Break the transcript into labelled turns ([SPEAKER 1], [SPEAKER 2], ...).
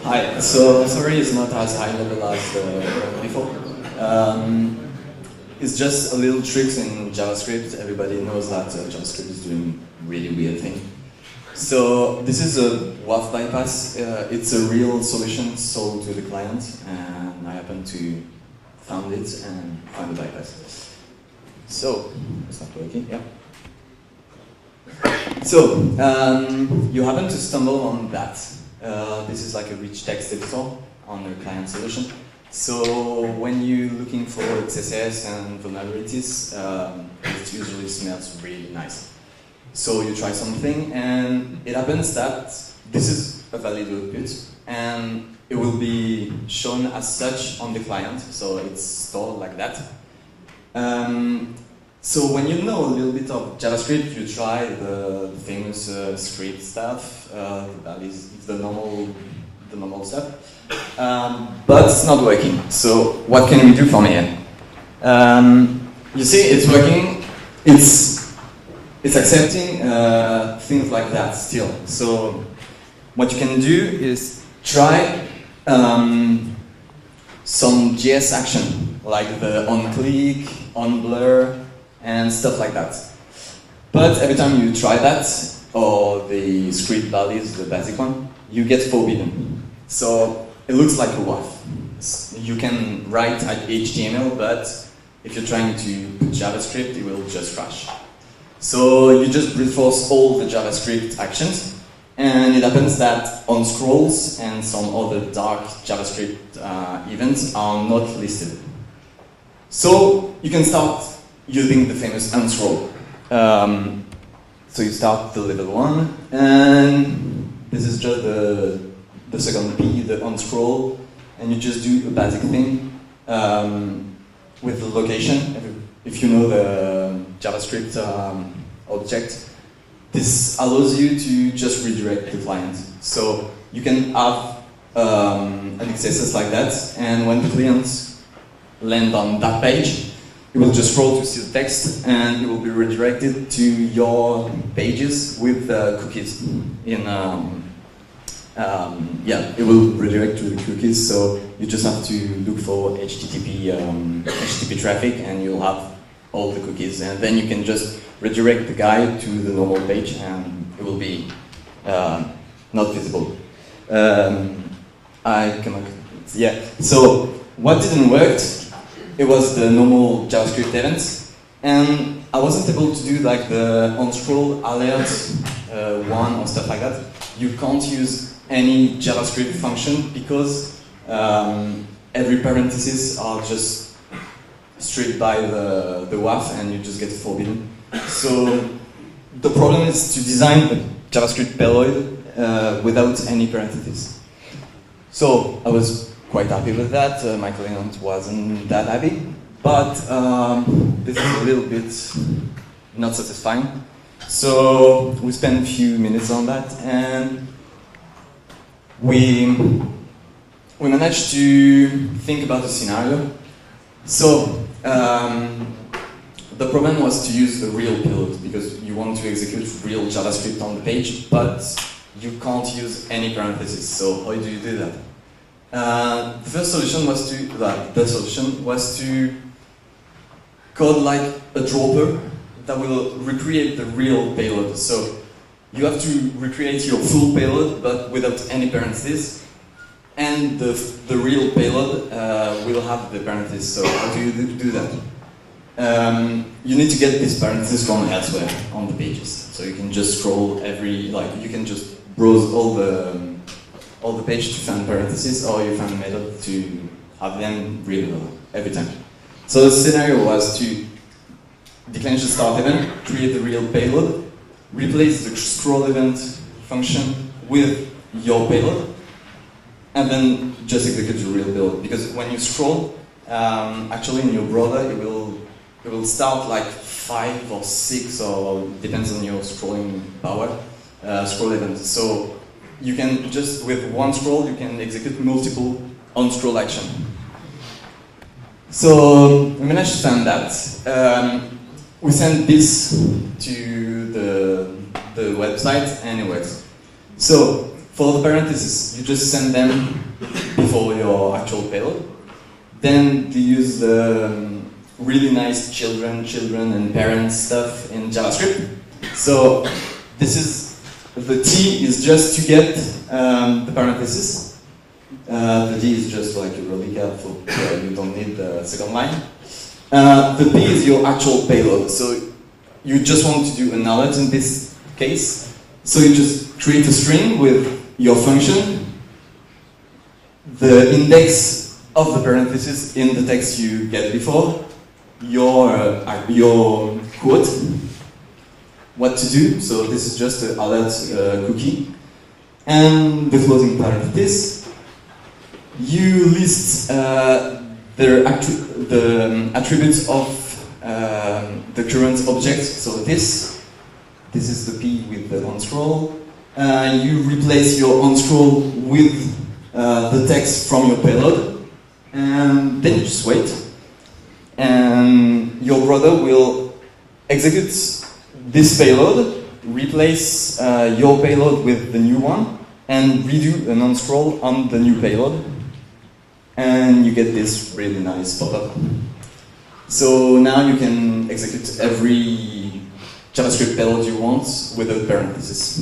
[SPEAKER 1] Hi, so sorry it's not as high level as before. It's just a little tricks in JavaScript. Everybody knows that JavaScript is doing really weird thing. So this is a WAF bypass. It's a real solution sold to the client, and I happen to found it and find the bypass. So it's not working. Yeah. So you happen to stumble on that. This is like a rich text editor on a client solution. So when you're looking for XSS and vulnerabilities, it usually smells really nice. So you try something, and it happens that this is a valid output, and it will be shown as such on the client, so it's stored like that. So when you know a little bit of JavaScript, you try the famous script stuff, that is the normal stuff, but it's not working. So what can we do from here? You see, it's working. It's accepting things like that still. So what you can do is try some JS action, like the onClick, onBlur, and stuff like that. But every time you try that, or the script values, the basic one, you get forbidden. So it looks like a WAF. You can write HTML, but if you're trying to put JavaScript, it will just crash. So you just brute force all the JavaScript actions, and it happens that on scrolls and some other dark JavaScript events are not listed. So you can start using the famous unscroll. So you start the level 1, and this is just the second P, the unscroll, and you just do a basic thing with the location. If you know the JavaScript object, this allows you to just redirect the client. So you can have an XSS like that, and when the clients land on that page, it will just scroll to see the text, and it will be redirected to your pages with cookies. It will redirect to the cookies, so you just have to look for HTTP traffic, and you'll have all the cookies, and then you can just redirect the guy to the normal page, and it will be not visible. So what didn't work? It was the normal JavaScript events, and I wasn't able to do like the on-scroll alert one or stuff like that. You can't use any JavaScript function because every parenthesis are just stripped by the WAF, and you just get forbidden. So the problem is to design a JavaScript payload without any parentheses. So I was quite happy with that. My client wasn't that happy, but this is a little bit not satisfying. So we spent a few minutes on that, and we managed to think about a scenario. So the problem was to use a real payload, because you want to execute real JavaScript on the page, but you can't use any parentheses. So how do you do that? The first solution was to code like a dropper that will recreate the real payload. So you have to recreate your full payload, but without any parentheses, and the real payload will have the parentheses. So how do you do that? You need to get these parentheses from elsewhere on the pages. So you can just scroll you can just browse all the page to find parentheses, or you find a method to have them real every time. So the scenario was to declench the start event, create the real payload, replace the scroll event function with your payload, and then just execute the real payload. Because when you scroll, actually in your browser, it will start like 5 or 6, or depends on your scrolling power, scroll events. So you can just, with one scroll, you can execute multiple on-scroll action. So we managed to find that. We sent this to the website, and it works. So For the parentheses, you just send them before your actual payload. Then you use the really nice children, and parents stuff in JavaScript. So this is, the T is just to get the parentheses. The D is just like really helpful, you don't need the second line. The P is your actual payload. So you just want to do a knowledge in this case. So you just create a string with your function, the index of the parentheses in the text you get before, your quote, what to do. So this is just an alert cookie, and the closing parenthesis. You list the attributes of the current object. So this is the P with the onScroll. You replace your onScroll with the text from your payload, and then you just wait. And your brother will execute this payload, replace your payload with the new one, and redo an onScroll on the new payload. And you get this really nice pop-up. So now you can execute every JavaScript payload you want with a parenthesis.